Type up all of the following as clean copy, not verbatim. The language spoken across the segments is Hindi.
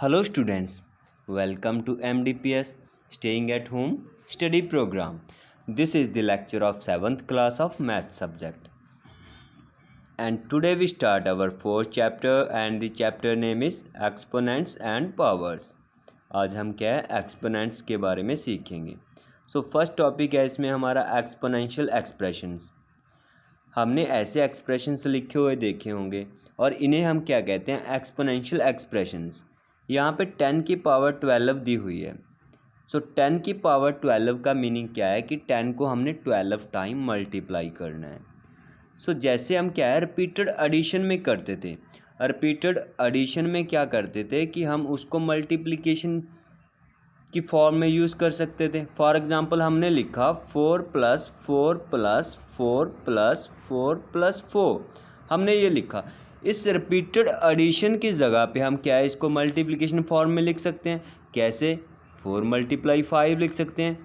Hello students, welcome to MDPS Staying at Home Study Program. This is the lecture of 7th class of Math subject. And today we start our 4th chapter and the chapter name is Exponents and Powers. आज हम क्या है एक्सपोनेंट्स के बारे में सीखेंगे. सो फर्स्ट टॉपिक है इसमें हमारा एक्सपोनेंशियल एक्सप्रेशंस. हमने ऐसे एक्सप्रेशंस लिखे हुए देखे होंगे और इन्हें हम क्या कहते हैं एक्सपोनेंशियल एक्सप्रेशंस. यहाँ पे 10 की पावर 12 दी हुई है. सो 10 की पावर 12 का मीनिंग क्या है कि 10 को हमने 12 टाइम मल्टीप्लाई करना है. सो जैसे हम क्या है रिपीटेड एडिशन में करते थे. रिपीटेड एडिशन में क्या करते थे कि हम उसको मल्टीप्लिकेशन की फॉर्म में यूज़ कर सकते थे. फॉर एग्जांपल हमने लिखा 4 + 4 + 4 + 4 + 4. हमने ये लिखा. इस रिपीटेड एडिशन की जगह पे हम क्या है इसको मल्टीप्लिकेशन फॉर्म में लिख सकते हैं. कैसे? 4 × 5 लिख सकते हैं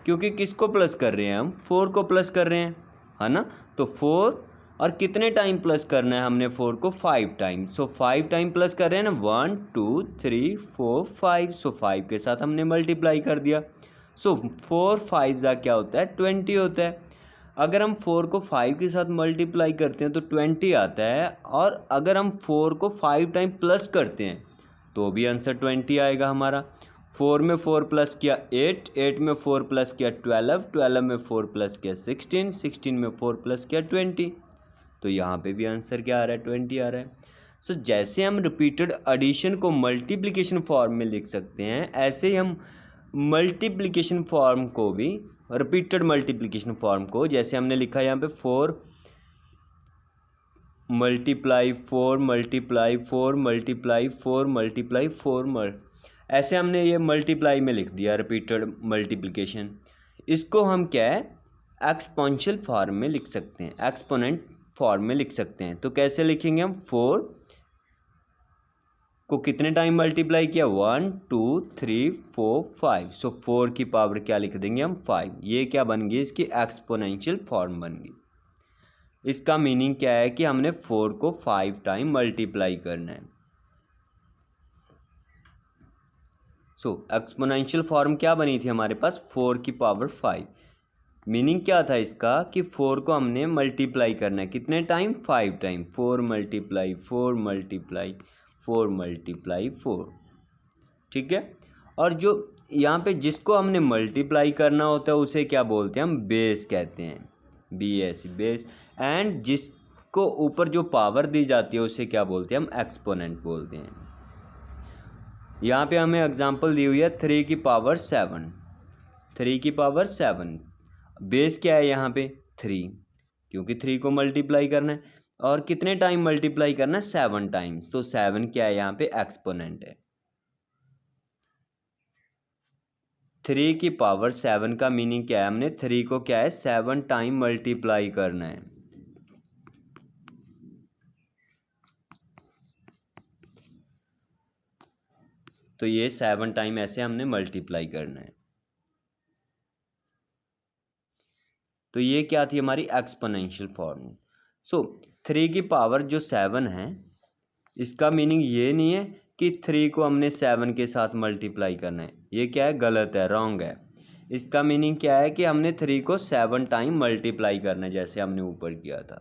क्योंकि किसको प्लस कर रहे हैं हम 4 को प्लस कर रहे हैं, है ना. तो 4 और कितने टाइम प्लस करना है हमने 4 को 5 टाइम. सो 5 टाइम प्लस कर रहे हैं ना 1 2 3 4 5. सो 5 के साथ हमने मल्टीप्लाई कर दिया. सो 4 5 जा क्या होता है 20 होता है. अगर हम 4 को 5 के साथ मल्टीप्लाई करते हैं तो 20 आता है और अगर हम 4 को 5 टाइम प्लस करते हैं तो भी आंसर 20 आएगा हमारा. 4 में 4 प्लस किया 8, 8 में 4 प्लस किया 12, 12 में 4 प्लस किया 16, 16 में 4 प्लस किया 20. तो यहाँ पे भी आंसर क्या आ रहा है 20 आ रहा है. सो जैसे हम रिपीटेड एडिशन को मल्टीप्लिकेशन फॉर्म में लिख सकते हैं ऐसे ही हम मल्टीप्लिकेशन फॉर्म को भी रिपीटेड मल्टीप्लिकेशन फॉर्म को जैसे हमने लिखा यहाँ पे 4 × 4 × 4 × 4 × 4 ऐसे हमने ये मल्टीप्लाई में लिख दिया रिपीटेड मल्टीप्लिकेशन. इसको हम क्या है एक्सपोनेंशियल फॉर्म में लिख सकते हैं, एक्सपोनेंट फॉर्म में लिख सकते हैं. तो कैसे लिखेंगे हम 4 को कितने टाइम मल्टीप्लाई किया 1 2 3 4 5. सो 4 की पावर क्या लिख देंगे हम 5. ये क्या बन गई इसकी एक्सपोनेंशियल फॉर्म बन गई. इसका मीनिंग क्या है कि हमने 4 को 5 टाइम मल्टीप्लाई करना है. सो एक्सपोनेंशियल फॉर्म क्या बनी थी हमारे पास 4 की पावर 5. मीनिंग क्या था इसका कि 4 को हमने मल्टीप्लाई करना है कितने टाइम 5 टाइम. 4 × 4 × 4 × 4. ठीक है. और जो यहाँ पे जिसको हमने मल्टीप्लाई करना होता है उसे क्या बोलते हैं हम बेस कहते हैं, BS बेस. एंड जिसको ऊपर जो पावर दी जाती है उसे क्या बोलते हैं हम एक्सपोनेंट बोलते हैं. यहाँ पे हमें एग्जांपल दी हुई है 3 की पावर 7. 3 की पावर 7 बेस क्या है यहाँ पे 3 क्योंकि 3 को मल्टीप्लाई करना है और कितने टाइम मल्टीप्लाई करना है 7 टाइम्स. तो 7 क्या है यहाँ पे एक्सपोनेंट है. 3 की पावर 7 का मीनिंग क्या है हमने 3 को क्या है 7 टाइम मल्टीप्लाई करना है. तो ये 7 टाइम ऐसे हमने मल्टीप्लाई करना है. तो ये क्या थी हमारी एक्सपोनेंशियल फॉर्म. सो 3 की पावर जो 7 है इसका मीनिंग ये नहीं है कि 3 को हमने 7 के साथ मल्टीप्लाई करना है. ये क्या है गलत है, रॉन्ग है. इसका मीनिंग क्या है कि हमने 3 को 7 टाइम मल्टीप्लाई करना है जैसे हमने ऊपर किया था.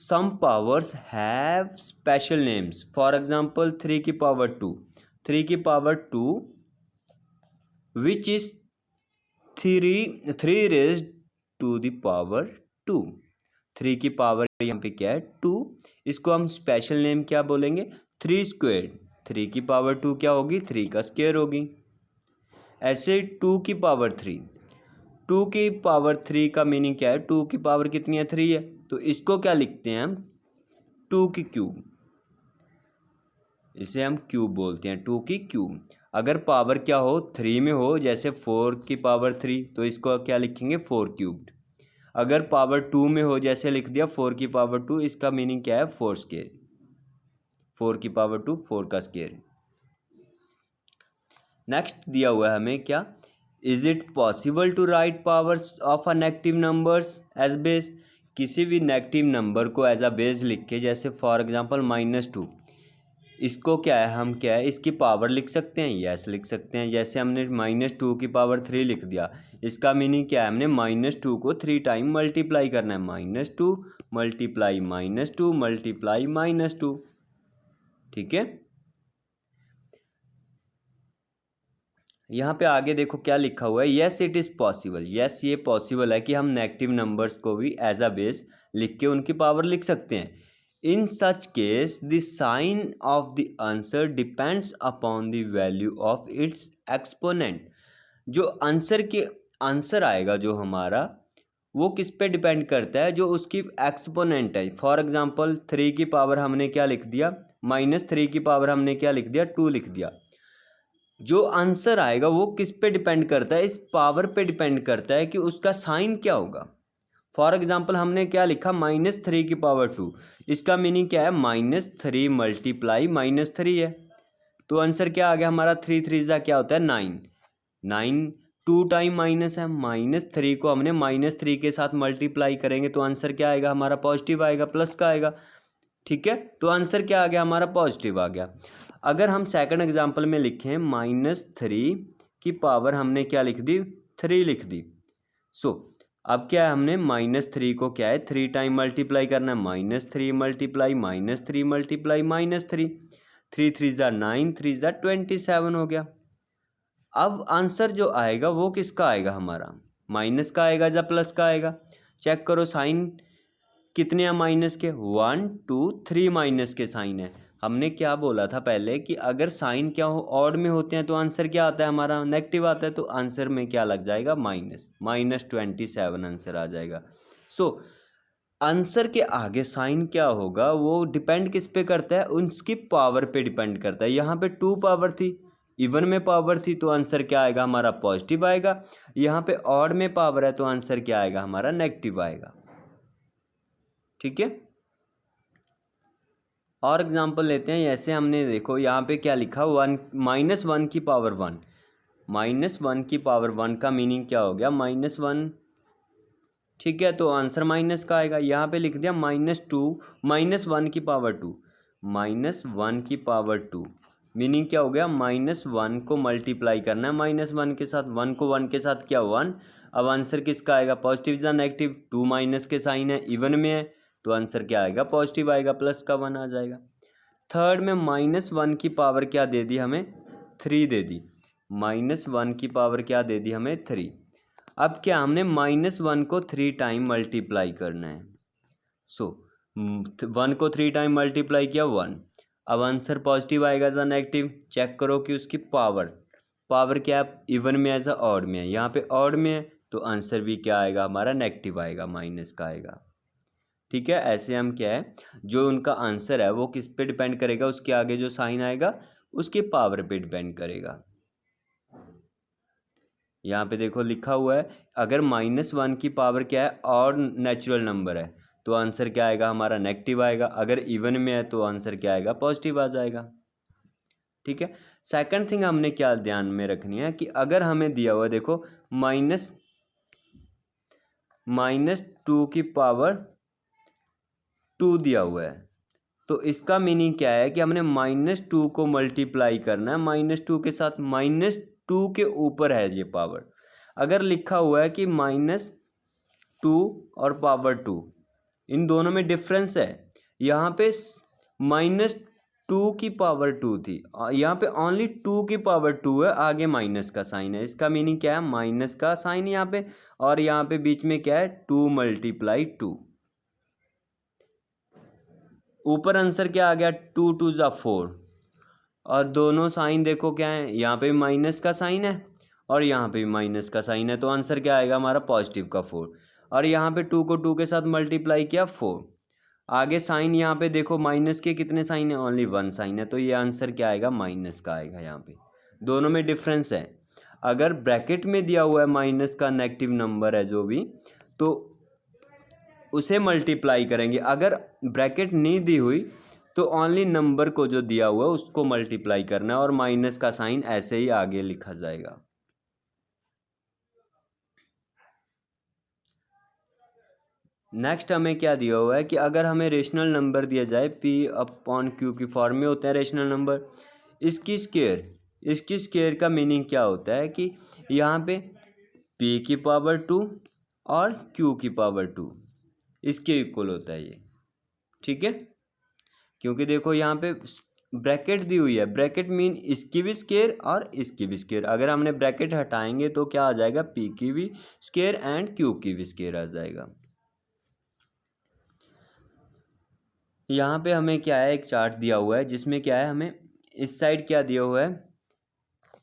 Some powers have special names. For example 3 की पावर 2. 3 की power 2 which is 3 raised to the power 2. 3 की पावर यहाँ पे क्या है 2. इसको हम स्पेशल नेम क्या बोलेंगे 3 स्क्वेयर्ड. 3 की पावर 2 क्या होगी 3 का स्क्वायर होगी. ऐसे 2 की पावर 3. 2 की पावर 3 का मीनिंग क्या है 2 की पावर कितनी है 3 है. तो इसको क्या लिखते हैं हम 2 की क्यूब. इसे हम क्यूब बोलते हैं 2 की क्यूब. अगर पावर क्या हो 3 में हो जैसे 4 की पावर 3 तो इसको क्या लिखेंगे 4 क्यूब्ड. अगर पावर 2 में हो जैसे लिख दिया 4 की पावर 2 इसका मीनिंग क्या है 4 स्क्वायर. 4 की पावर 2 4 का स्क्वायर. नेक्स्ट दिया हुआ है हमें क्या is it possible to write powers of a negative numbers as base. किसी भी नेगेटिव नंबर को एज अ बेस लिख के, जैसे फॉर एग्जांपल -2, इसको क्या है, हम क्या है इसकी पावर लिख सकते हैं, यस लिख सकते हैं। जैसे हमने -2 की पावर 3 लिख दिया, इसका मीनिंग क्या है, हमने -2 को 3 टाइम मल्टीप्लाई करना है, -2 मल्टीप्लाई -2 मल्टीप्लाई -2। ठीक है, यहाँ पे आगे देखो क्या लिखा हुआ है, yes it is possible. Yes ये पॉसिबल है कि हम नेगेटिव नंबर्स को भी एज अ बेस लिख के उनकी पावर लिख सकते हैं। In such case the sign of the answer depends upon the value of its exponent. जो आंसर आएगा जो हमारा, वो किस पे डिपेंड करता है, जो उसकी एक्सपोनेंट है। फॉर एग्जांपल 3 की पावर हमने क्या लिख दिया, -3 की पावर हमने क्या लिख दिया, 2 लिख दिया। जो आंसर आएगा वो किस पे डिपेंड करता है, इस पावर पे डिपेंड करता है कि उसका साइन क्या होगा। फॉर एग्जांपल हमने क्या लिखा, -3 की पावर 2, इसका मीनिंग क्या है, -3 मल्टीप्लाई -3 है। तो आंसर क्या आ गया हमारा, 3 3 जा क्या होता है 9, 9 2 टाइम माइनस है, -3 को हमने -3 के साथ मल्टीप्लाई करेंगे तो आंसर क्या आएगा हमारा, पॉजिटिव आएगा, प्लस का आएगा। ठीक है, तो आंसर क्या आ गया हमारा, पॉजिटिव आ गया। अगर हम सेकंड एग्जांपल में लिखें, -3 की पावर हमने क्या लिख दी, 3 लिख दी। अब क्या है, हमने -3 को क्या है 3 टाइम मल्टीप्लाई करना है, -3 मल्टीप्लाई -3 मल्टीप्लाई -3, 3 3 जा 9, 3 जा 27 हो गया। अब आंसर जो आएगा वो किसका आएगा हमारा, माइनस का आएगा या प्लस का आएगा। चेक करो साइन कितने हैं माइनस के, 1 2 3 माइनस के साइन है। हमने क्या बोला था पहले कि अगर साइन क्या हो, ऑड में होते हैं तो आंसर क्या आता है हमारा, नेगेटिव आता है। तो आंसर में क्या लग जाएगा, -27 आंसर आ जाएगा। आंसर के आगे साइन क्या होगा वो डिपेंड किस पे करता है, उसकी पावर पे डिपेंड करता है। यहाँ पे 2 पावर थी, इवन में पावर थी, तो आंसर क्या आएगा हमारा, पॉजिटिव आएगा। यहाँ पे ऑड में पावर है तो आंसर क्या आएगा हमारा, नेगेटिव आएगा। ठीक है, और एग्जांपल लेते हैं। ऐसे हमने देखो यहाँ पे क्या लिखा, -1 की पावर 1, -1 की पावर 1 का मीनिंग क्या हो गया, -1। ठीक है, तो आंसर माइनस का आएगा। यहाँ पे लिख दिया -2 -1 की पावर 2, -1 की पावर 2 मीनिंग क्या हो गया, -1 को मल्टीप्लाई करना है -1 के साथ, 1 को 1 के साथ क्या 1। अब आंसर किसका आएगा, पॉजिटिव या नेगेटिव, 2 माइनस के साइन है, इवन में है तो आंसर क्या आएगा, पॉजिटिव आएगा, प्लस का 1 आ जाएगा। थर्ड में -1 की पावर क्या दे दी हमें, 3 दे दी, -1 की पावर क्या दे दी हमें, 3। अब क्या हमने -1 को 3 टाइम मल्टीप्लाई करना है। 1 को 3 टाइम मल्टीप्लाई किया 1। अब आंसर पॉजिटिव आएगा या नेगेटिव, चेक करो कि उसकी पावर क्या है, इवन में है या ऑड में है। यहाँ पे ऑड में है तो आंसर भी क्या आएगा हमारा, नेगेटिव आएगा, माइनस का आएगा। ठीक है, ऐसे हम क्या है, जो उनका आंसर है वो किस पे डिपेंड करेगा, उसके आगे जो साइन आएगा उसके पावर पे डिपेंड करेगा। यहाँ पे देखो लिखा हुआ है, अगर -1 की पावर क्या है, और नेचुरल नंबर है तो आंसर क्या आएगा हमारा, नेगेटिव आएगा। अगर इवन में है तो आंसर क्या आएगा, पॉजिटिव आ जाएगा। ठीक है, सेकंड थिंग हमने क्या ध्यान में रखनी है कि अगर हमें दिया हुआ देखो -2 की पावर 2 दिया हुआ है, तो इसका मीनिंग क्या है कि हमने -2 को मल्टीप्लाई करना है -2 के साथ, -2 के ऊपर है ये पावर। अगर लिखा हुआ है कि -2 और पावर 2, इन दोनों में डिफरेंस है। यहाँ पे -2 की पावर 2 थी, यहाँ पे ओनली 2 की पावर 2 है, आगे माइनस का साइन है। इसका मीनिंग क्या है, माइनस का साइन यहाँ पे, और यहाँ पे बीच में क्या है, 2 मल्टीप्लाई 2। ऊपर आंसर क्या आ गया, 2 2 जा 4, और दोनों साइन देखो क्या है, यहाँ पे भी माइनस का साइन है और यहाँ पे भी माइनस का साइन है, तो आंसर क्या आएगा हमारा, पॉजिटिव का 4। और यहाँ पे 2 को 2 के साथ मल्टीप्लाई किया 4, आगे साइन यहाँ पे देखो माइनस के कितने साइन है, ओनली 1 साइन है, तो ये आंसर क्या आएगा, माइनस का आएगा। यहाँ पे दोनों में डिफरेंस है। अगर ब्रैकेट में दिया हुआ है माइनस का नेगेटिव नंबर है जो भी, तो उसे मल्टीप्लाई करेंगे। अगर ब्रैकेट नहीं दी हुई तो ओनली नंबर को जो दिया हुआ है उसको मल्टीप्लाई करना है, और माइनस का साइन ऐसे ही आगे लिखा जाएगा। नेक्स्ट हमें क्या दिया हुआ है कि अगर हमें रेशनल नंबर दिया जाए p अपॉन q की फॉर्म में होता है रेशनल नंबर, इसकी स्क्वायर का मीनिंग क्या होता है कि यहाँ पे p की पावर 2 और q की पावर 2 इसके इक्वल होता है ये, ठीक है। क्योंकि देखो यहाँ पे ब्रैकेट दी हुई है, ब्रैकेट मीन इसकी भी स्क्वायर और इसकी भी स्क्वायर, अगर हमने ब्रैकेट हटाएंगे तो क्या आ जाएगा, p की भी स्क्वायर एंड q की भी स्क्वायर आ जाएगा। यहाँ पे हमें क्या है, एक चार्ट दिया हुआ है जिसमें क्या है, हमें इस साइड क्या दिया हुआ है,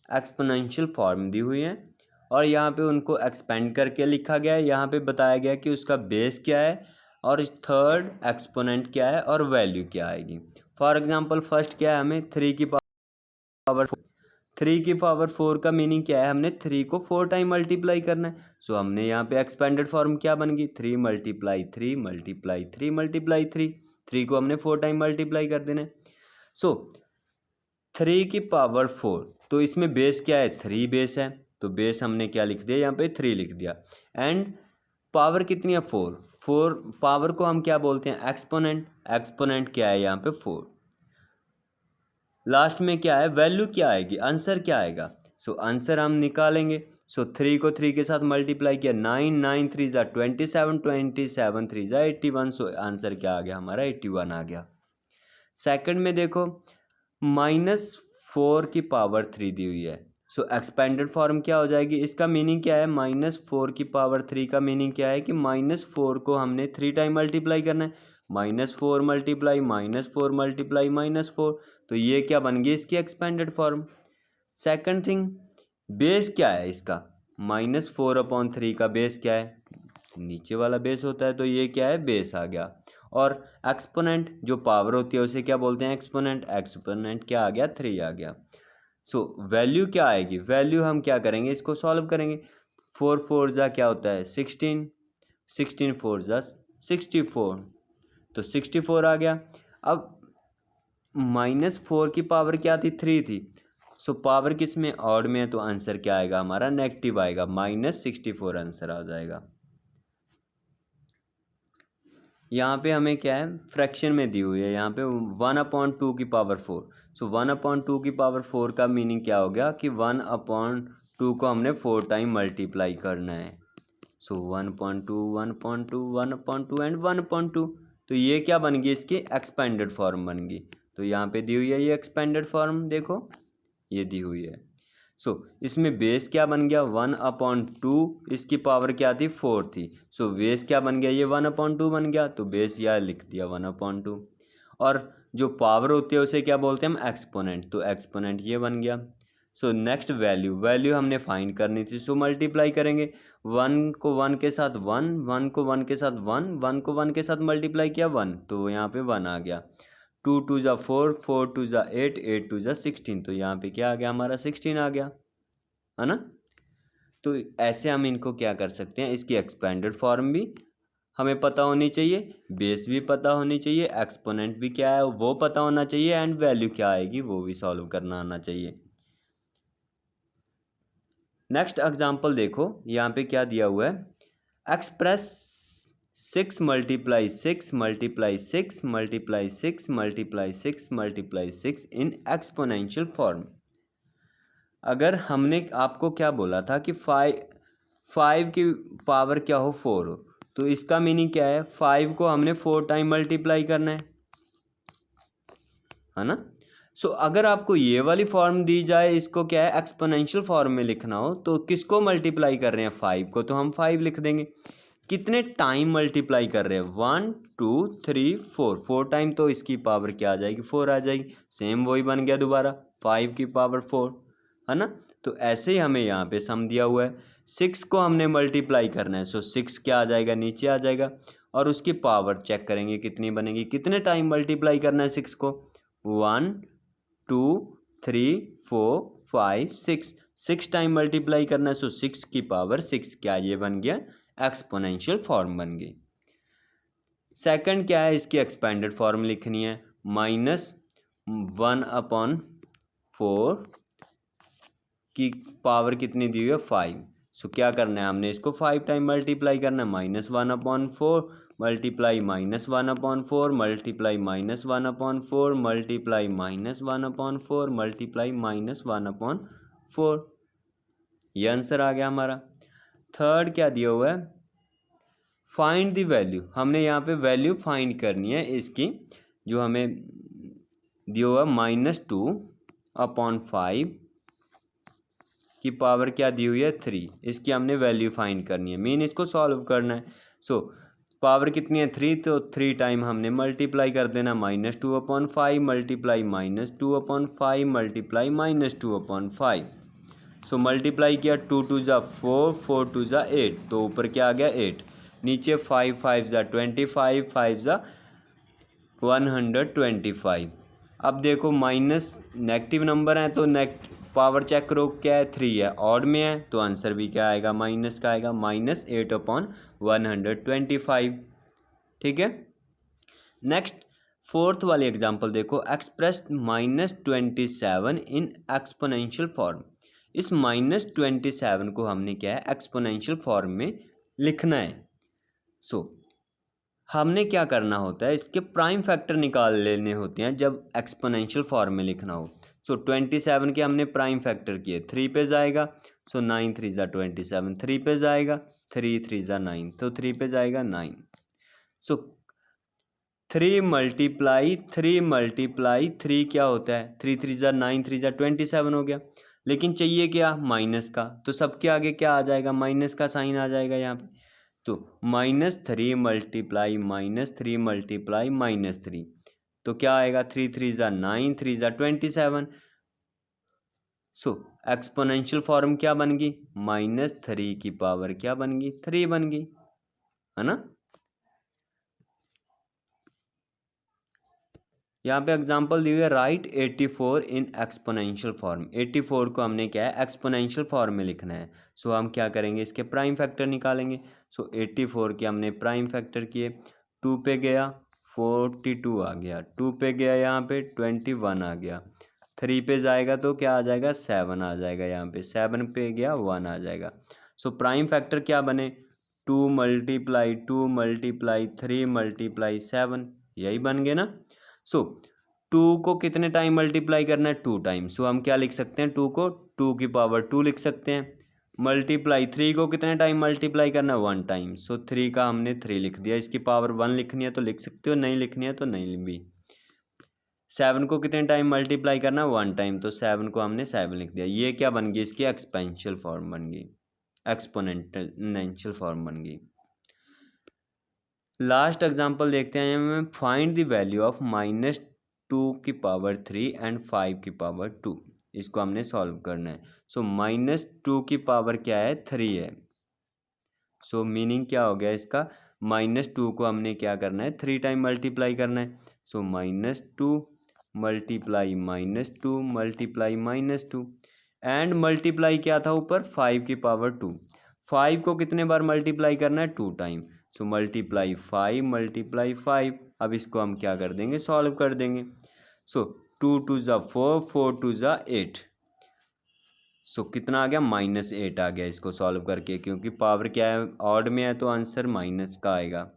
एक्सपोनेंशियल फॉर्म दी हुई है और यहाँ पे उनको एक्सपेंड करके लिखा गया है। यहाँ पे बताया गया कि उसका बेस क्या है और थर्ड एक्सपोनेंट क्या है और वैल्यू क्या आएगी। फॉर एग्जांपल फर्स्ट क्या है, हमें 3 की पावर 3 की पावर 4 का मीनिंग क्या है, हमने 3 को 4 टाइम मल्टीप्लाई करना है। सो हमने यहाँ पे एक्सपेंडेड फॉर्म क्या बन गई, 3 मल्टीप्लाई 3 मल्टीप्लाई 3 मल्टीप्लाई 3 को हमने 4 टाइम मल्टीप्लाई कर देना है। सो 3 की पावर 4, तो इसमें बेस क्या है, 3 बेस है, तो बेस हमने क्या लिख दिया, यहाँ पे 3 लिख दिया। एंड पावर कितनी है, 4 पावर को हम क्या बोलते हैं, एक्सपोनेंट क्या है यहाँ पे 4। लास्ट में क्या है, वैल्यू क्या आएगी, आंसर क्या आएगा। सो आंसर हम निकालेंगे। सो 3 को 3 के साथ मल्टीप्लाई किया, 9 3 ज़ा 27 27 3 ज़ा 81। सो आंसर क्या आ गया हमारा, 81 आ गया। सेकंड में देखो -4 की पावर 3 दी हुई है। सो एक्सपेंडेड फॉर्म क्या हो जाएगी, इसका मीनिंग क्या है, -4 की पावर 3 का मीनिंग क्या है कि -4 को हमने 3 टाइम मल्टीप्लाई करना है, -4 मल्टीप्लाई -4 मल्टीप्लाई -4, तो ये क्या बन गई इसकी expanded form. Second thing, base क्या है इसका, -4/3 का बेस क्या है, नीचे वाला बेस होता है, तो ये क्या है, बेस आ गया। और एक्सपोनेंट जो पावर होती है उसे क्या बोलते हैं, एक्सपोनेंट क्या आ गया, 3 आ गया। सो वैल्यू क्या आएगी, वैल्यू हम क्या करेंगे, इसको सॉल्व करेंगे। 4 4 जा क्या होता है 16, 16 4 जा 64, तो 64 आ गया। अब -4 की पावर क्या थी, 3 थी। सो पावर किस में, ऑड में है, तो आंसर क्या आएगा हमारा, नेगेटिव आएगा, -64 आंसर आ जाएगा। यहाँ पे हमें क्या है, फ्रैक्शन में दी हुई है, यहाँ पे 1/2 की पावर 4। सो 1/2 की पावर 4 का मीनिंग क्या हो गया कि 1/2 को हमने 4 टाइम मल्टीप्लाई करना है। सो 1/2 1/2 1/2 एंड 1/2, तो ये क्या बन गई, इसकी एक्सपेंडेड फॉर्म बन गई। तो यहाँ पे दी हुई है ये एक्सपेंडेड फॉर्म, देखो ये दी हुई है। सो इसमें बेस क्या बन गया, 1/2, इसकी पावर क्या थी, 4 थी। सो बेस क्या बन गया, ये 1/2 बन गया, तो बेस यह लिख दिया 1/2। और जो पावर होती है उसे क्या बोलते हैं हम, एक्सपोनेंट, तो एक्सपोनेंट ये बन गया। सो नेक्स्ट वैल्यू हमने फाइंड करनी थी, सो मल्टीप्लाई करेंगे। 1 को 1 के साथ 1, 1 को 1 के साथ 1, 1 को 1 के साथ मल्टीप्लाई किया 1, तो यहाँ पे 1 आ गया। 2 2 ज़ा 4, 4 2 ज़ा 8, 8 2 ज़ा 16, तो यहाँ पे क्या आ गया हमारा, 16 आ गया, है ना। तो ऐसे हम इनको क्या कर सकते हैं, इसकी एक्सपेंडेड फॉर्म भी हमें पता होनी चाहिए, बेस भी पता होनी चाहिए, एक्सपोनेंट भी क्या है वो पता होना चाहिए, एंड वैल्यू क्या आएगी वो भी सॉल्व करना आना चाहिए। नेक्स्ट एग्जांपल देखो, यहाँ पे क्या दिया हुआ है, express 6 multiply 6 multiply 6 multiply 6 multiply 6 multiply 6 in exponential form. अगर हमने आपको क्या बोला था कि 5 की पावर क्या हो, 4 हो, तो इसका मीनिंग क्या है, 5 को हमने 4 टाइम मल्टीप्लाई करना है ना। सो अगर आपको ये वाली फॉर्म दी जाए, इसको क्या है एक्सपोनेंशियल फॉर्म में लिखना हो, तो किसको मल्टीप्लाई कर रहे हैं, 5 को, तो हम 5 लिख देंगे। कितने टाइम मल्टीप्लाई कर रहे हैं, 1 2 3 4, 4 टाइम, तो इसकी पावर क्या आ जाएगी, 4 आ जाएगी। सेम वही बन गया दोबारा, 5 की पावर 4, है ना। तो ऐसे ही हमें यहाँ पे सम दिया हुआ है, 6 को हमने मल्टीप्लाई करना है, सो 6 क्या आ जाएगा, नीचे आ जाएगा, और उसकी पावर चेक करेंगे कितनी बनेगी, कितने टाइम मल्टीप्लाई करना है 6 को, 1 2 3 4 5 6 टाइम मल्टीप्लाई करना है, सो 6 की पावर 6 क्या, ये बन गया एक्सपोनेंशियल फॉर्म बन गई। सेकंड क्या है, इसकी एक्सपेंडेड फॉर्म लिखनी है, -1/4 की पावर कितनी दी हुई है, 5। सो क्या करना है, हमने इसको 5 टाइम मल्टीप्लाई करना है, -1/4 मल्टीप्लाई -1/4 मल्टीप्लाई -1/4 मल्टीप्लाई -1/4 मल्टीप्लाई -1/4, ये आंसर आ गया हमारा। थर्ड क्या दिया हुआ है, फाइंड द वैल्यू, हमने यहाँ पे वैल्यू फाइंड करनी है इसकी, जो हमें दिया हुआ -2/5 की पावर क्या दी हुई है 3, इसकी हमने वैल्यू फाइंड करनी है, मीन इसको सॉल्व करना है। सो पावर कितनी है 3, तो 3 टाइम हमने मल्टीप्लाई कर देना, -2/5 मल्टीप्लाई -2/5 मल्टीप्लाई -2/5। सो मल्टीप्लाई किया, 2 2 ज़ा 4, 4 2 ज़ा 8, तो ऊपर क्या आ गया 8, नीचे 5 5 ज़ा 25, 5 ज़ा 125। अब देखो माइनस नेगेटिव नंबर है तो पावर चेक करो, क्या है 3 है, ऑड में है, तो आंसर भी क्या आएगा माइनस का आएगा, -8/125। ठीक है। नेक्स्ट फोर्थ वाली एग्जांपल देखो, एक्सप्रेस्ड -27 इन एक्सपोनेंशियल फॉर्म। इस -27 को हमने क्या है एक्सपोनेंशियल फॉर्म में लिखना है। सो हमने क्या करना होता है, इसके प्राइम फैक्टर निकाल लेने होते हैं जब एक्सपोनेंशियल फॉर्म में लिखना हो। सो 27 के हमने प्राइम फैक्टर किए, 3 पे जाएगा, सो 9 3 ज़ा 27, 3 पे जाएगा, 3 3 ज़ा 9, तो 3 पे जाएगा 9। सो 3 मल्टीप्लाई 3 क्या होता है, 3 3 ज़ा 9, 3 ज़ा 27 हो गया, लेकिन चाहिए क्या माइनस का, तो सबके आगे क्या आ जाएगा, माइनस का साइन आ जाएगा यहाँ पे, तो -3 मल्टीप्लाई -3 मल्टीप्लाई -3, तो क्या आएगा 3 3 ज़ा 9, 3 ज़ा 27। सो एक्सपोनेंशियल फॉर्म क्या बन गई, -3 की पावर क्या बन गई 3 बन गई, है ना। यहाँ पे एग्जांपल दी हुई है, राइट 84 इन एक्सपोनेंशियल फॉर्म। 84 को हमने क्या है एक्सपोनेंशियल फॉर्म में लिखना है। सो हम क्या करेंगे, इसके प्राइम फैक्टर निकालेंगे। सो 84 के हमने प्राइम फैक्टर किए, 2 पे गया 42 आ गया, 2 पे गया यहाँ पे 21 आ गया, 3 पे जाएगा तो क्या आ जाएगा 7 आ जाएगा, यहाँ पे 7 पे गया 1 आ जाएगा। सो प्राइम फैक्टर क्या बने, 2 मल्टीप्लाई 2 मल्टीप्लाई 3 मल्टीप्लाई 7, यही बन गए ना। सो 2 को कितने टाइम मल्टीप्लाई करना है, 2 टाइम। सो हम क्या लिख सकते हैं, 2 को 2 की पावर 2 लिख सकते हैं। मल्टीप्लाई 3 को कितने टाइम मल्टीप्लाई करना है, 1 टाइम। सो 3 का हमने 3 लिख दिया, इसकी पावर 1 लिखनी है तो लिख सकते हो, नहीं लिखनी है तो नहीं भी। 7 को कितने टाइम मल्टीप्लाई करना है, 1 टाइम, तो 7 को हमने 7 लिख दिया। ये क्या बन गई, इसकी एक्सपेंशियल फॉर्म बन गई, एक्सपोनेंशियल फॉर्म बन गई। लास्ट एग्जांपल देखते हैं हमें, फाइंड द वैल्यू ऑफ -2 की पावर 3 एंड 5 की पावर 2। इसको हमने सॉल्व करना है। सो -2 की पावर क्या है 3 है। सो मीनिंग क्या हो गया इसका, -2 को हमने क्या करना है 3 टाइम मल्टीप्लाई करना है। सो -2 मल्टीप्लाई -2 मल्टीप्लाई -2 एंड मल्टीप्लाई क्या था ऊपर 5 की पावर 2। 5 को कितने बार मल्टीप्लाई करना है, 2 टाइम। सो मल्टीप्लाई 5 मल्टीप्लाई 5, अब इसको हम क्या कर देंगे, सॉल्व कर देंगे। सो 2 2 ज़ा 4, 4 2 ज़ा 8, सो कितना आ गया -8 आ गया इसको सॉल्व करके, क्योंकि पावर क्या है ऑड में है तो आंसर माइनस का आएगा।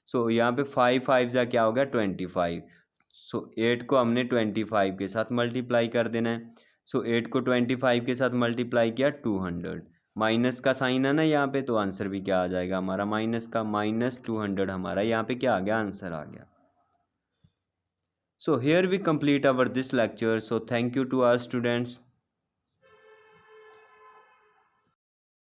सो यहाँ पे 5 5 ज़ा क्या हो गया 25। सो 8 को हमने 25 के साथ मल्टीप्लाई कर देना है। सो 8 को 25 के साथ मल्टीप्लाई किया 200, माइनस का साइन है ना यहाँ पे, तो आंसर भी क्या आ जाएगा हमारा माइनस का, -200 हमारा यहाँ पे क्या आ गया, आंसर आ गया। So here we complete our this lecture. So thank you to our students.